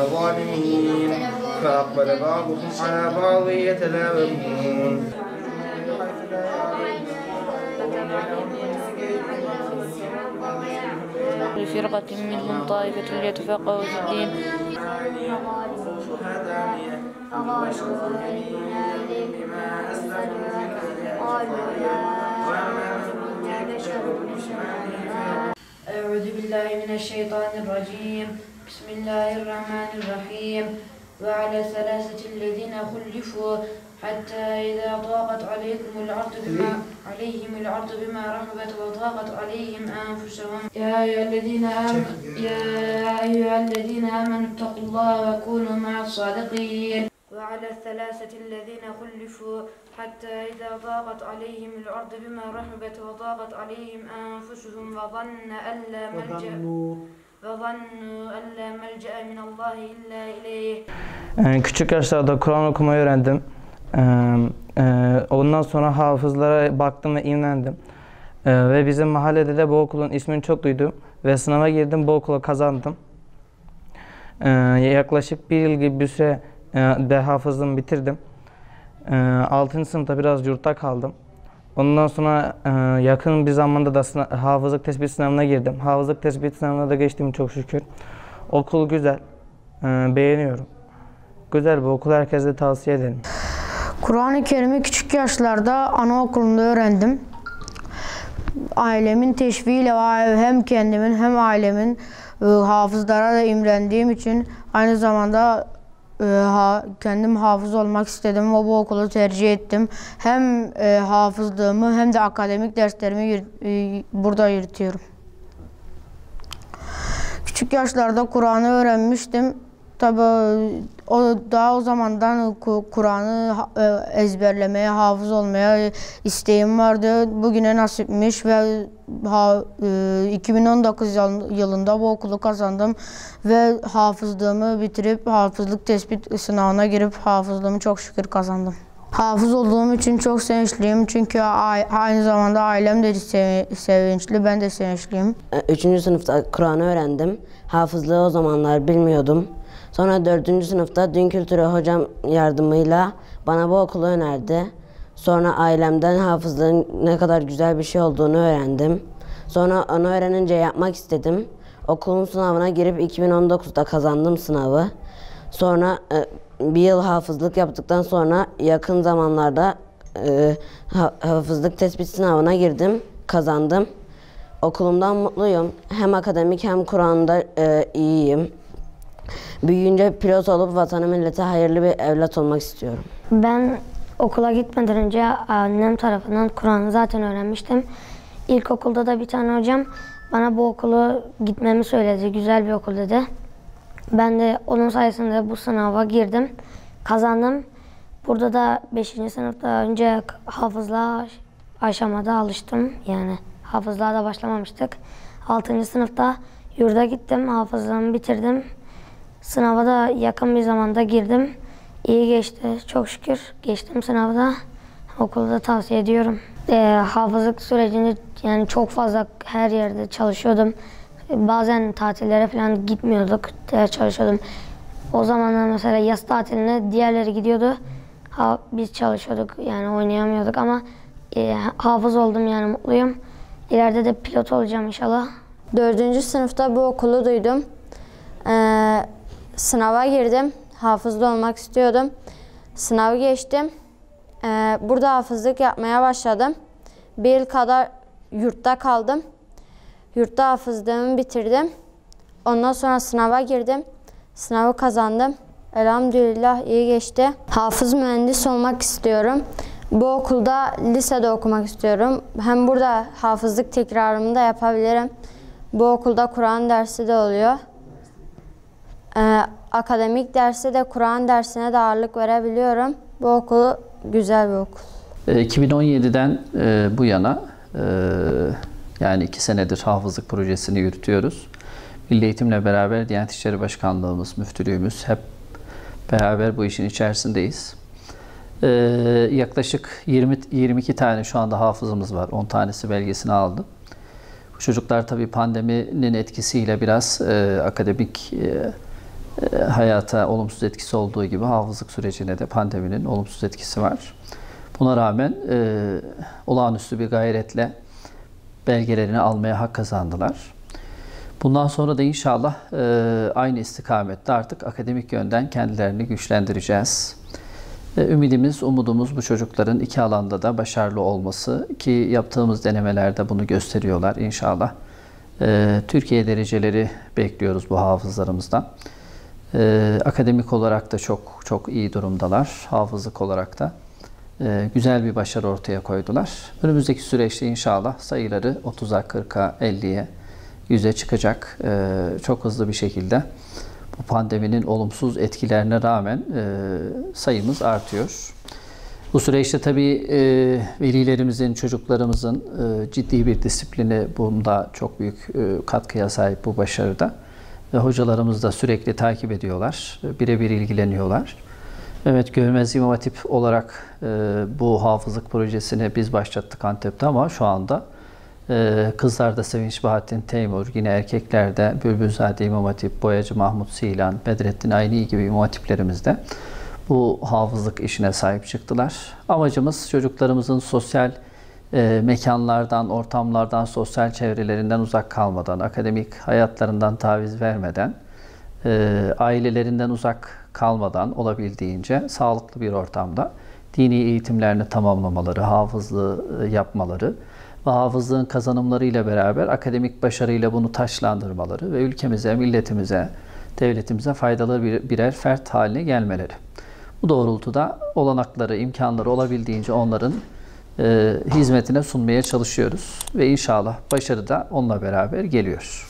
الظالمين فأقبل بعضهم على بعض يتلاومون لفرقة منهم طائفة ليتفقهوا في الدين. أعوذ بالله من الشيطان الرجيم. بسم الله الرحمن الرحيم. وعلى الثلاثة الذين خلفوا حتى إذا ضاقت عليهم الأرض بما رحبت وضاقت عليهم أنفسهم يا أيها الذين آمنوا اتقوا الله وكونوا مع الصادقين. وعلى الثلاثة الذين خلفوا حتى إذا ضاقت عليهم الأرض بما رحبت وضاقت عليهم أنفسهم وظنوا أن لا ملجأ من الله إلا إليه. Küçük yaşlarda Kur'an okumayı öğrendim. Ondan sonra hafızlara baktım ve imrendim. Ve bizim mahallede de bu okulun ismini çok duydum. Ve sınava girdim, bu okula kazandım. Yaklaşık bir yıl gibi bir süre de hafızlığımı bitirdim. 6. sınıfta biraz yurtta kaldım. Ondan sonra yakın bir zamanda da hafızlık tespit sınavına girdim. Hafızlık tespit sınavına da geçtim çok şükür. Okul güzel, beğeniyorum. Güzel bir okul, herkese tavsiye ederim. Kur'an-ı Kerim'i küçük yaşlarda anaokulunda öğrendim. Ailemin teşviğiyle hem kendimin hem ailemin hafızlara da imrendiğim için aynı zamanda kendim hafız olmak istedim ve bu okulu tercih ettim. Hem hafızlığımı hem de akademik derslerimi burada yürütüyorum. Küçük yaşlarda Kur'an'ı öğrenmiştim. Tabii o zamandan Kur'an'ı ezberlemeye, hafız olmaya isteğim vardı. Bugüne nasipmiş ve 2019 yılında bu okulu kazandım ve hafızlığımı bitirip hafızlık tespit sınavına girip hafızlığımı çok şükür kazandım. Hafız olduğum için çok sevinçliyim çünkü aynı zamanda ailem de sevinçli, ben de sevinçliyim. 3. sınıfta Kur'an'ı öğrendim. Hafızlığı o zamanlar bilmiyordum. Sonra 4. sınıfta din kültürü hocam yardımıyla bana bu okulu önerdi. Sonra ailemden hafızlığın ne kadar güzel bir şey olduğunu öğrendim. Sonra onu öğrenince yapmak istedim. Okulun sınavına girip 2019'da kazandım sınavı. Sonra bir yıl hafızlık yaptıktan sonra yakın zamanlarda hafızlık tespit sınavına girdim, kazandım. Okulumdan mutluyum. Hem akademik hem Kur'an'da iyiyim. Büyüyünce pilot olup vatana millete hayırlı bir evlat olmak istiyorum. Ben okula gitmeden önce annem tarafından Kur'an'ı zaten öğrenmiştim. İlkokulda da bir tane hocam bana bu okulu gitmemi söyledi. Güzel bir okul dedi. Ben de onun sayesinde bu sınava girdim. Kazandım. Burada da 5. sınıfta önce hafızlığa aşamada alıştım. Yani hafızlığa da başlamamıştık. 6. sınıfta yurda gittim. Hafızlığımı bitirdim. Sınava da yakın bir zamanda girdim. İyi geçti. Çok şükür geçtim sınavda. Okulu da tavsiye ediyorum. Hafızlık sürecinde yani çok fazla her yerde çalışıyordum. Bazen tatillere falan gitmiyorduk. Çalışıyordum. O zamanlar mesela yaz tatiline diğerleri gidiyordu. Biz çalışıyorduk yani oynayamıyorduk ama hafız oldum yani mutluyum. İleride de pilot olacağım inşallah. 4. sınıfta bu okulu duydum. Sınava girdim. Hafızlı olmak istiyordum. Sınavı geçtim. Burada hafızlık yapmaya başladım. Bir yıl kadar yurtta kaldım. Yurtta hafızlığımı bitirdim. Ondan sonra sınava girdim. Sınavı kazandım. Elhamdülillah iyi geçti. Hafız mühendis olmak istiyorum. Bu okulda lisede okumak istiyorum. Hem burada hafızlık tekrarımı da yapabilirim. Bu okulda Kur'an dersi de oluyor. Akademik derste de Kur'an dersine de ağırlık verebiliyorum. Bu okul güzel bir okul. 2017'den bu yana yani 2 senedir hafızlık projesini yürütüyoruz. Milli Eğitimle beraber Diyanet İşleri Başkanlığımız, müftülüğümüz hep beraber bu işin içerisindeyiz. Yaklaşık 22 tane şu anda hafızımız var. 10 tanesi belgesini aldı. Bu çocuklar tabii pandeminin etkisiyle biraz akademik hayata olumsuz etkisi olduğu gibi hafızlık sürecine de pandeminin olumsuz etkisi var. Buna rağmen olağanüstü bir gayretle belgelerini almaya hak kazandılar. Bundan sonra da inşallah aynı istikamette artık akademik yönden kendilerini güçlendireceğiz. Ümidimiz, umudumuz bu çocukların iki alanda da başarılı olması ki yaptığımız denemelerde bunu gösteriyorlar inşallah. Türkiye dereceleri bekliyoruz bu hafızlarımızdan. Akademik olarak da çok iyi durumdalar. Hafızlık olarak da güzel bir başarı ortaya koydular. Önümüzdeki süreçte inşallah sayıları 30'a, 40'a, 50'ye, 100'e çıkacak. Çok hızlı bir şekilde bu pandeminin olumsuz etkilerine rağmen sayımız artıyor. Bu süreçte tabii velilerimizin, çocuklarımızın ciddi bir disiplini bunda çok büyük katkıya sahip bu başarıda. Ve hocalarımız da sürekli takip ediyorlar, birebir ilgileniyorlar. Evet, Görmez İmam Hatip olarak bu hafızlık projesini biz başlattık Antep'te ama şu anda kızlarda Sevinç Bahattin Teymur, yine erkeklerde Bülbülzade İmam Hatip, Boyacı Mahmut Silan, Bedrettin Ayni gibi imam hatiplerimizde bu hafızlık işine sahip çıktılar. Amacımız çocuklarımızın sosyal mekanlardan, ortamlardan, sosyal çevrelerinden uzak kalmadan, akademik hayatlarından taviz vermeden, ailelerinden uzak kalmadan olabildiğince sağlıklı bir ortamda dini eğitimlerini tamamlamaları, hafızlığı yapmaları ve hafızlığın kazanımlarıyla beraber akademik başarıyla bunu taçlandırmaları ve ülkemize, milletimize, devletimize faydalı birer fert haline gelmeleri. Bu doğrultuda olanakları, imkanları olabildiğince onların hizmetine sunmaya çalışıyoruz ve inşallah başarı da onunla beraber geliyor.